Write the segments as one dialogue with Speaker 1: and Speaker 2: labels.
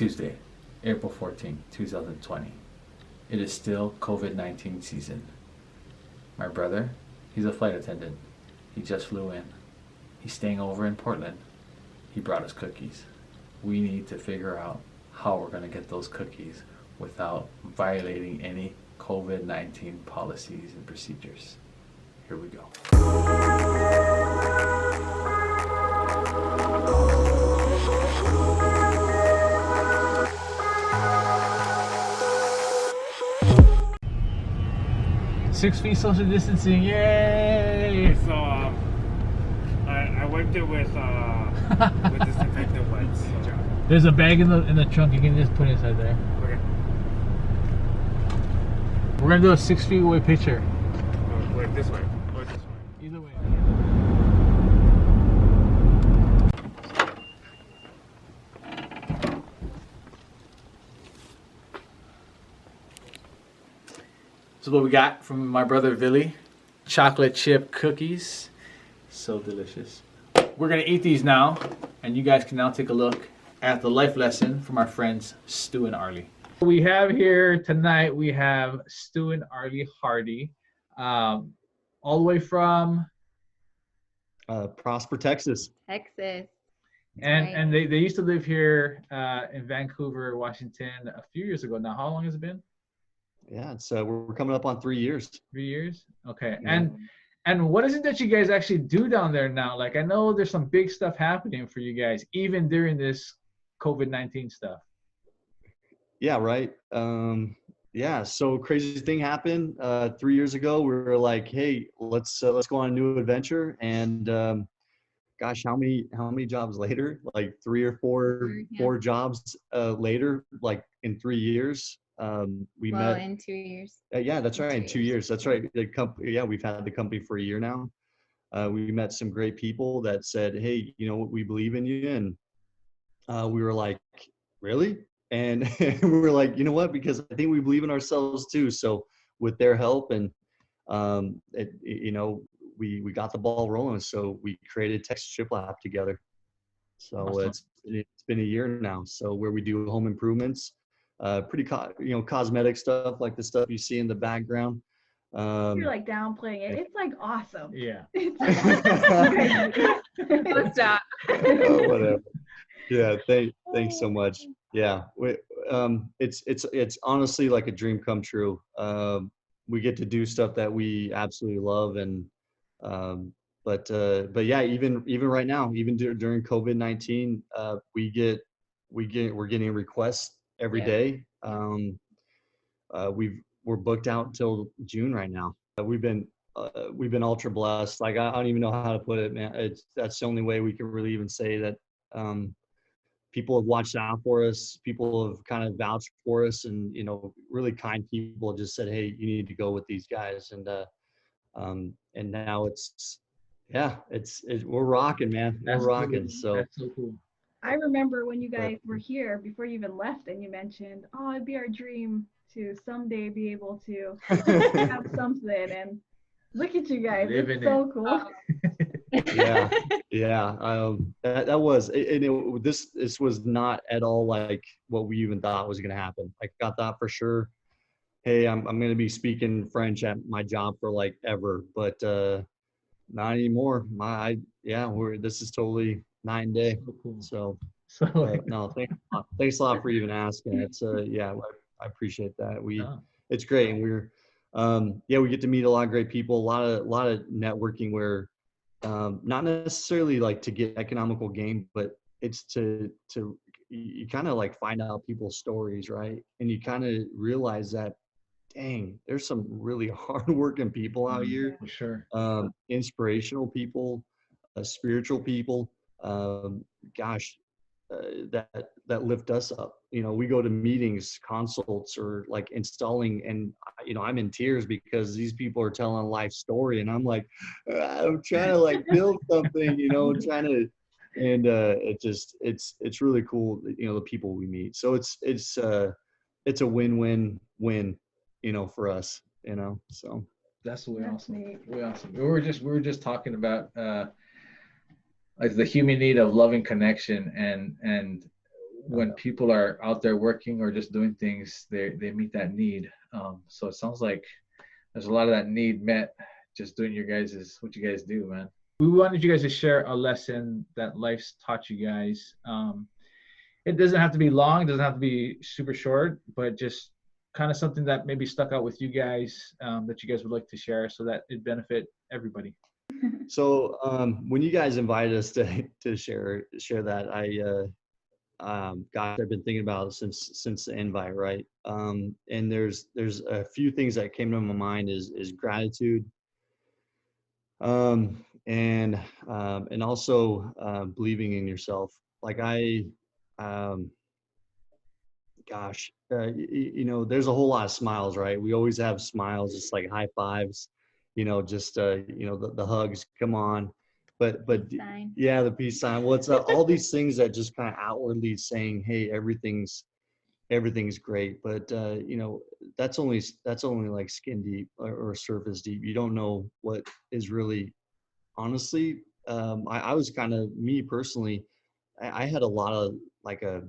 Speaker 1: Tuesday, April 14, 2020. It is still COVID-19 season. My brother, he's a flight attendant. He just flew in. He's staying over in Portland. He brought us cookies. We need to figure out how we're going to get those cookies without violating any COVID-19 policies and procedures. Here we go. Six feet social distancing, yay!
Speaker 2: So I wiped it with disinfectant wipes. So.
Speaker 1: There's a bag in the trunk. You can just put it inside there.
Speaker 2: Okay.
Speaker 1: We're gonna do a 6 feet away picture.
Speaker 2: Oh, wait, this way. Or this way.
Speaker 1: Either way. So what we got from my brother Billy, chocolate chip cookies, so delicious. We're gonna eat these now, and you guys can now take a look at the life lesson from our friends Stu and Arlee. We have here tonight, we have Stu and Arlee Hardy, all the way from
Speaker 3: Prosper, Texas.
Speaker 4: Texas.
Speaker 1: And they used to live here in Vancouver, Washington a few years ago now. How long has it been?
Speaker 3: Yeah, it's we're coming up on 3 years.
Speaker 1: 3 years? Okay.
Speaker 3: Yeah.
Speaker 1: And what is it that you guys actually do down there now? Like, I know there's some big stuff happening for you guys, even during this COVID-19 stuff.
Speaker 3: Yeah, right. Yeah, so crazy thing happened 3 years ago. We were like, hey, let's go on a new adventure. And gosh, how many jobs later? Like 3 or 4 jobs later, like in 3 years. We met
Speaker 4: in 2 years.
Speaker 3: Yeah, that's right. In 2 years. That's right. The company, yeah, we've had the company for a year now. We met some great people that said, hey, you know what, we believe in you. And we were like, really? And we were like, you know what, because I think we believe in ourselves too. So with their help and, we got the ball rolling. So we created Texas Shiplap together. So
Speaker 1: Awesome.
Speaker 3: It's been a year now. So where we do home improvements, pretty cosmetic stuff like the stuff you see in the background.
Speaker 5: You're like downplaying it. It's like awesome.
Speaker 1: Yeah.
Speaker 4: Let's stop.
Speaker 3: Whatever. Yeah. Thanks so much. Yeah. It's honestly like a dream come true. We get to do stuff that we absolutely love. And, but yeah, even right now, even during COVID-19, we're getting requests every day. We're booked out until June right now. We've been ultra blessed. Like I don't even know how to put it, man. That's the only way we can really even say that. People have watched out for us. People have kind of vouched for us, and really kind people just said, "Hey, you need to go with these guys." And now we're rocking, man. We're rocking. So
Speaker 1: That's so cool.
Speaker 5: I remember when you guys were here before you even left, and you mentioned, "Oh, it'd be our dream to someday be able to have something." And look at you guys. It's so cool.
Speaker 3: yeah. That was, and this was not at all like what we even thought was going to happen. Like I thought for sure, hey, I'm going to be speaking French at my job for like ever, but not anymore. This is totally night and day.
Speaker 1: So cool.
Speaker 3: So
Speaker 1: So
Speaker 3: thanks a lot for even asking. It's I appreciate that. It's great. And we get to meet a lot of great people, a lot of networking where not necessarily like to get economical gain, but it's to you kind of like find out people's stories, right? And you kind of realize that, dang, there's some really hardworking people out here.
Speaker 1: for sure.
Speaker 3: Inspirational people, spiritual people. That lift us up. We go to meetings, consults, or like installing, and I'm in tears because these people are telling a life story, and I'm like, I'm trying to like build something, trying to, and it's really cool, the people we meet. So it's a win-win-win, for us, so.
Speaker 1: That's way
Speaker 5: That's
Speaker 1: awesome.
Speaker 5: neat.
Speaker 1: Way awesome. We were just talking about like the human need of loving connection, and when people are out there working or just doing things, they meet that need. So it sounds like there's a lot of that need met just doing what you guys do, man. We wanted you guys to share a lesson that life's taught you guys. It doesn't have to be long, it doesn't have to be super short, but just kind of something that maybe stuck out with you guys, that you guys would like to share so that it benefit everybody.
Speaker 3: So when you guys invited us to share that, gosh, I've been thinking about it since the invite, right? And there's a few things that came to my mind is gratitude, and also believing in yourself. Like there's a whole lot of smiles, right? We always have smiles, just like high fives, just the hugs, come on. But yeah, the peace sign. Well, it's all these things that just kind of outwardly saying, hey, everything's great. But that's only like skin deep or surface deep. You don't know what is really, honestly. I was kind of, me personally, I had a lot of like a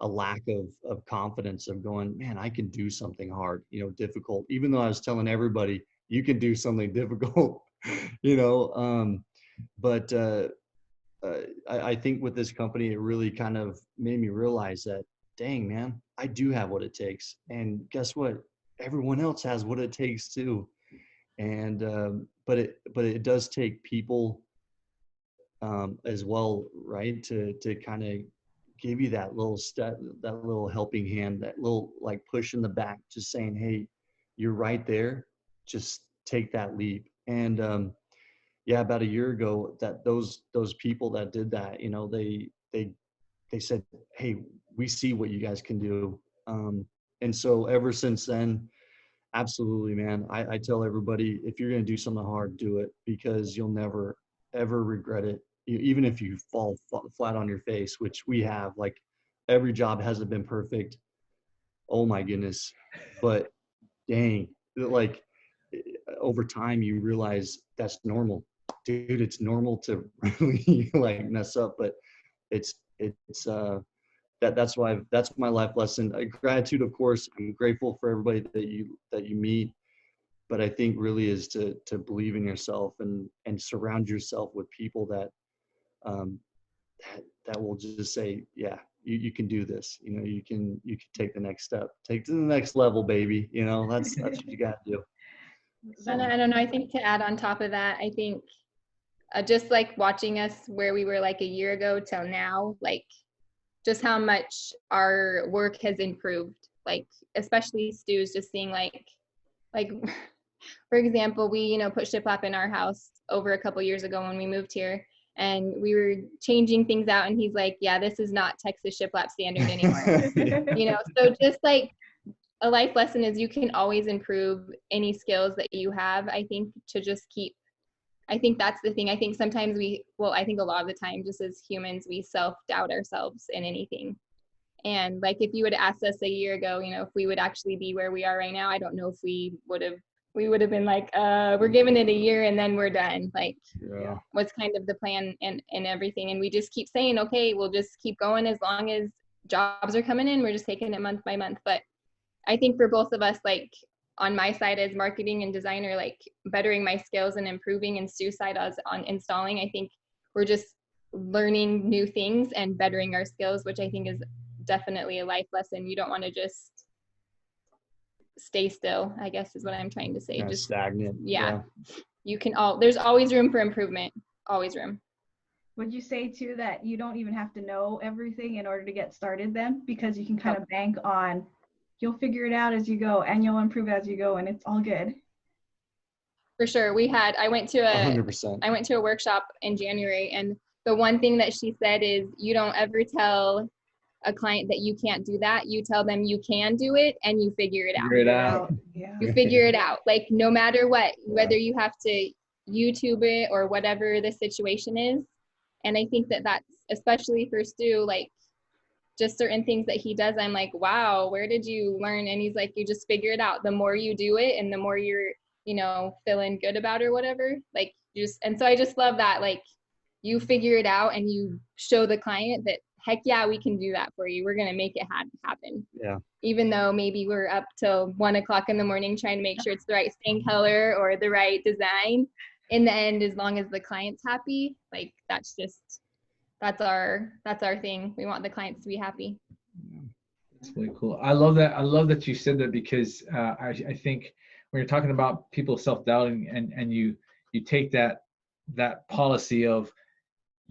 Speaker 3: lack of confidence of going, man, I can do something hard, difficult, even though I was telling everybody you can do something difficult, but I think with this company, it really kind of made me realize that, dang, man, I do have what it takes. And guess what? Everyone else has what it takes too. And, but it does take people as well, right? To kind of give you that little step, that little helping hand, that little like push in the back, just saying, hey, you're right there. Just take that leap. And yeah, about a year ago, that those people that did that, they said, hey, we see what you guys can do. And so ever since then, absolutely, man, I tell everybody, if you're going to do something hard, do it, because you'll never, ever regret it. Even if you fall flat on your face, which we have, like every job hasn't been perfect. Oh my goodness. But dang, like over time you realize that's normal, dude. It's normal to really like mess up, but that's why that's my life lesson. Gratitude, of course. I'm grateful for everybody that you meet, but I think really is to believe in yourself and surround yourself with people that that will just say, yeah, you can do this. You can take the next step, take to the next level, baby. That's what you got to do.
Speaker 4: And I don't know, I think to add on top of that, I think just like watching us where we were like a year ago till now, like just how much our work has improved, like especially Stu's, just seeing like for example, we put shiplap in our house over a couple years ago when we moved here, and we were changing things out, and he's like, yeah, this is not Texas shiplap standard anymore. So just like a life lesson is you can always improve any skills that you have. I think to just keep, I think that's the thing. I think sometimes I think a lot of the time, just as humans, we self-doubt ourselves in anything. And like, if you would have asked us a year ago, if we would actually be where we are right now, I don't know if we would have been like, we're giving it a year and then we're done. Like, yeah. What's kind of the plan and everything. And we just keep saying, okay, we'll just keep going as long as jobs are coming in. We're just taking it month by month. But I think for both of us, like on my side as marketing and designer, like bettering my skills and improving, and Stu's side as on installing, I think we're just learning new things and bettering our skills, which I think is definitely a life lesson. You don't want to just stay still, I guess is what I'm trying to say.
Speaker 3: Yeah,
Speaker 4: just
Speaker 3: stagnant.
Speaker 4: Yeah. You can there's always room for improvement, always room.
Speaker 5: Would you say too that you don't even have to know everything in order to get started then? Because you can kind of bank on, you'll figure it out as you go and you'll improve as you go, and it's all good.
Speaker 4: For sure. I went to
Speaker 3: 100%.
Speaker 4: I went to a workshop in January, and the one thing that she said is, you don't ever tell a client that you can't do that. You tell them you can do it, and you figure it out.
Speaker 5: Yeah.
Speaker 4: You figure it out. Like no matter what, whether you have to YouTube it or whatever the situation is. And I think that that's especially for Stu, like just certain things that he does, I'm like, wow, where did you learn? And he's like, you just figure it out. The more you do it and the more you're, feeling good about or whatever, like and so I just love that, like you figure it out and you show the client that, heck yeah, we can do that for you. We're going to make it happen.
Speaker 3: Yeah.
Speaker 4: Even though maybe we're up till 1:00 in the morning trying to make sure it's the right stain color or the right design. In the end, as long as the client's happy, like that's our thing. We want the clients to be happy.
Speaker 1: That's really cool. I love that. I love that you said that, because I think when you're talking about people self-doubting and you take that policy of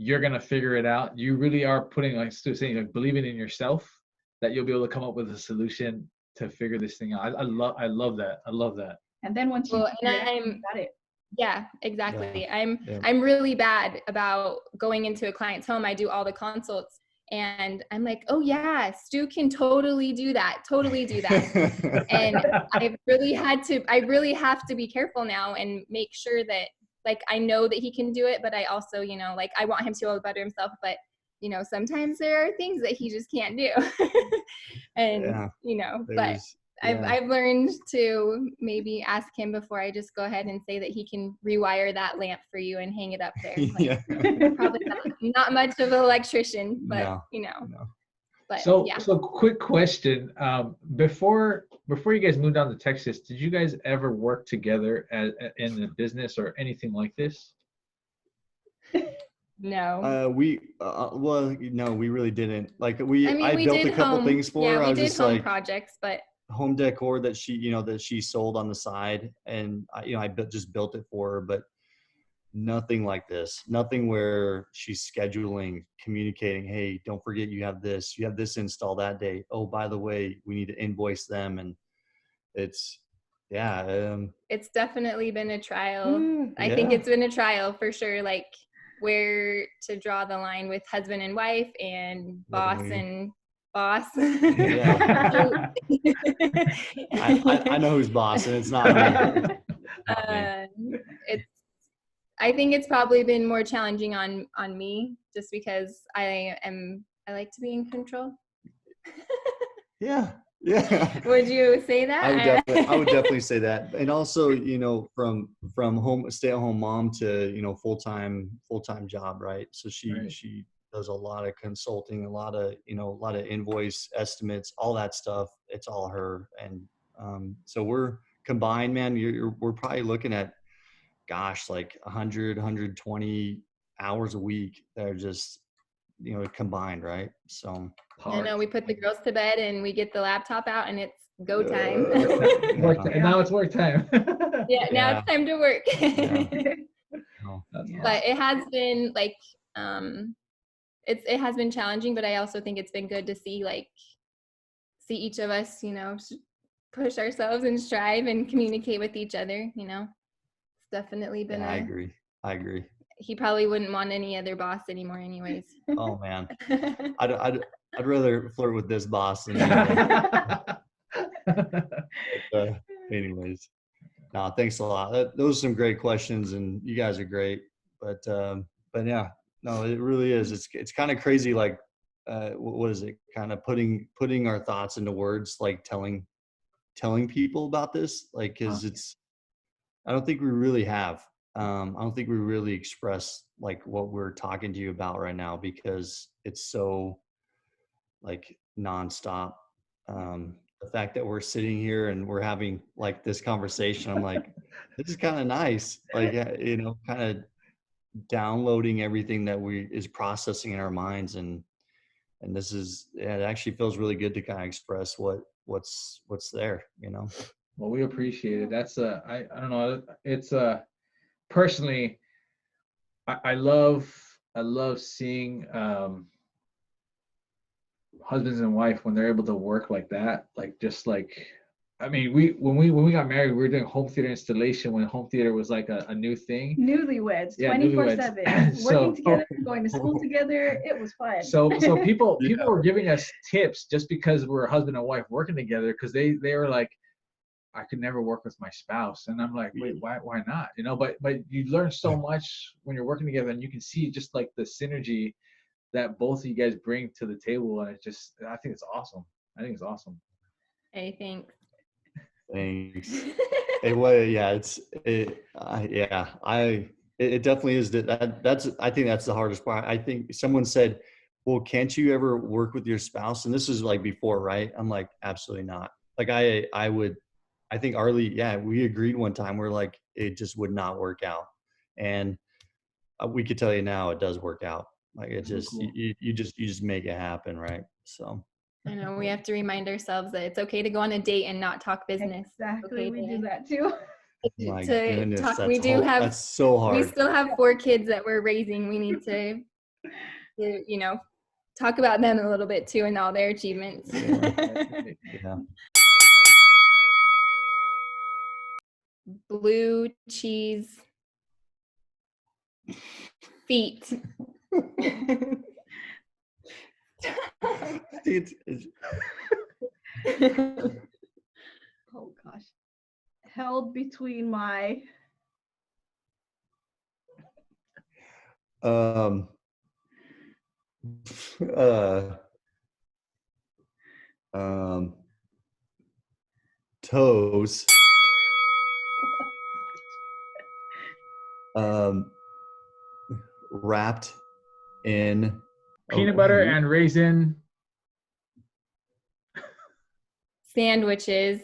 Speaker 1: you're going to figure it out, you really are putting, like Stu saying, like believing in yourself that you'll be able to come up with a solution to figure this thing out. I love that. I love that.
Speaker 5: And then once you got it.
Speaker 4: Yeah, exactly. Yeah. I'm really bad about going into a client's home. I do all the consults and I'm like, oh yeah, Stu can totally do that. And I really have to be careful now and make sure that, like, I know that he can do it, but I also, like, I want him to be able to better himself, but sometimes there are things that he just can't do. And, but I've learned to maybe ask him before I just go ahead and say that he can rewire that lamp for you and hang it up there. Like, probably not much of an electrician, but
Speaker 3: No.
Speaker 4: But
Speaker 1: so
Speaker 4: yeah.
Speaker 1: So quick question. Before you guys moved down to Texas, did you guys ever work together in the business or anything like this?
Speaker 4: No.
Speaker 3: No, we really didn't. Like I
Speaker 4: we
Speaker 3: built
Speaker 4: did
Speaker 3: a couple things for her.
Speaker 4: Yeah,
Speaker 3: I
Speaker 4: we
Speaker 3: was
Speaker 4: did
Speaker 3: just
Speaker 4: home
Speaker 3: like
Speaker 4: projects, but
Speaker 3: home decor that she sold on the side, and I just built it for her, but nothing like this. Nothing where she's scheduling, communicating, hey, don't forget you have this install that day. Oh, by the way, we need to invoice them. And it's
Speaker 4: definitely been a trial. I think it's been a trial for sure, like where to draw the line with husband and wife and boss and boss.
Speaker 3: Yeah. I know who's boss, and it's not me.
Speaker 4: I think it's probably been more challenging on me, just because I like to be in control.
Speaker 3: Yeah.
Speaker 4: Would you say that?
Speaker 3: I would definitely say that. And also, from stay-at-home mom to, full-time job, right? So she does a lot of consulting, a lot of invoice estimates, all that stuff. It's all her. And so we're combined, man. We're probably looking at, gosh, like 120 hours a week that are just, combined, right? So
Speaker 4: I know we put the girls to bed and we get the laptop out and it's go time.
Speaker 1: And now it's work time.
Speaker 4: Now it's time to work.
Speaker 3: Awesome.
Speaker 4: But it has been like, it has been challenging, but I also think it's been good to see each of us, push ourselves and strive and communicate with each other, It's definitely been
Speaker 3: I agree.
Speaker 4: He probably wouldn't want any other boss anymore anyways.
Speaker 3: Oh man. I'd rather flirt with this boss than anyways. No, thanks a lot. Those are some great questions, and you guys are great. But yeah, no, it really is. It's kind of crazy. Like, what is it? Kind of putting our thoughts into words, like telling people about this, like, because I don't think we really have. I don't think we really express like what we're talking to you about right now, because it's so like nonstop. The fact that we're sitting here and we're having like this conversation, I'm like, this is kind of nice. Like, kind of downloading everything that is processing in our minds. And this is, it actually feels really good to kind of express what's there,
Speaker 1: Well, we appreciate it. That's I don't know. It's personally, I love seeing husbands and wife when they're able to work like that. Like, just like, I mean, when we got married, we were doing home theater installation when home theater was like a new thing.
Speaker 5: Newlyweds, 24/7, working together, going to school together. It was fun.
Speaker 1: So people were giving us tips just because we're a husband and wife working together, because they were like, I could never work with my spouse. And I'm like, wait, why not? But you learn so much when you're working together, and you can see just like the synergy that both of you guys bring to the table. And I think it's awesome.
Speaker 4: Hey, thanks.
Speaker 3: Hey, well, yeah, it definitely is. I think that's the hardest part. I think someone said, well, can't you ever work with your spouse? And this is like before, right? I'm like, absolutely not. Like I think Arlee, yeah, we agreed one time. We're like, it just would not work out. And we could tell you now it does work out. Like it just,
Speaker 1: Cool.
Speaker 3: you just make it happen. Right. So.
Speaker 4: I know we have to remind ourselves that it's okay to go on a date and not talk business.
Speaker 5: Exactly.
Speaker 4: Okay
Speaker 5: We do that too.
Speaker 3: My
Speaker 4: to
Speaker 3: goodness,
Speaker 4: talk.
Speaker 3: that's
Speaker 4: We do have.
Speaker 3: that's so hard.
Speaker 4: We still have 4 kids that we're raising. We need to you know, talk about them a little bit too and all their achievements.
Speaker 3: Yeah.
Speaker 4: Blue cheese feet.
Speaker 5: Oh gosh. Held between my
Speaker 3: toes, wrapped in
Speaker 1: Peanut butter and raisin
Speaker 4: sandwiches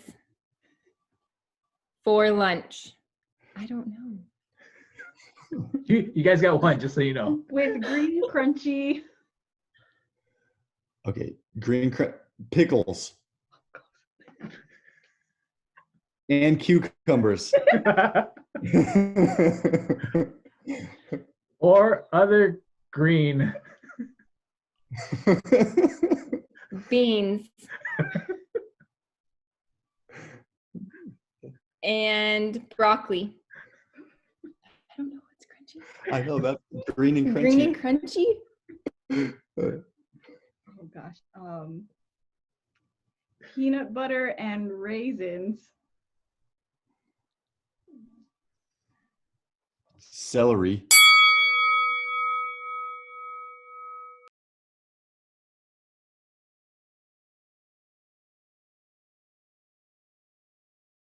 Speaker 4: for lunch. I don't know.
Speaker 1: You guys got one, just so you know.
Speaker 5: with green crunchy.
Speaker 3: Okay, pickles and cucumbers.
Speaker 1: Or other green.
Speaker 4: Beans. And broccoli. I don't know what's crunchy.
Speaker 3: I know that green and crunchy.
Speaker 4: Green and crunchy?
Speaker 5: Oh gosh. Peanut butter and raisins.
Speaker 3: Celery.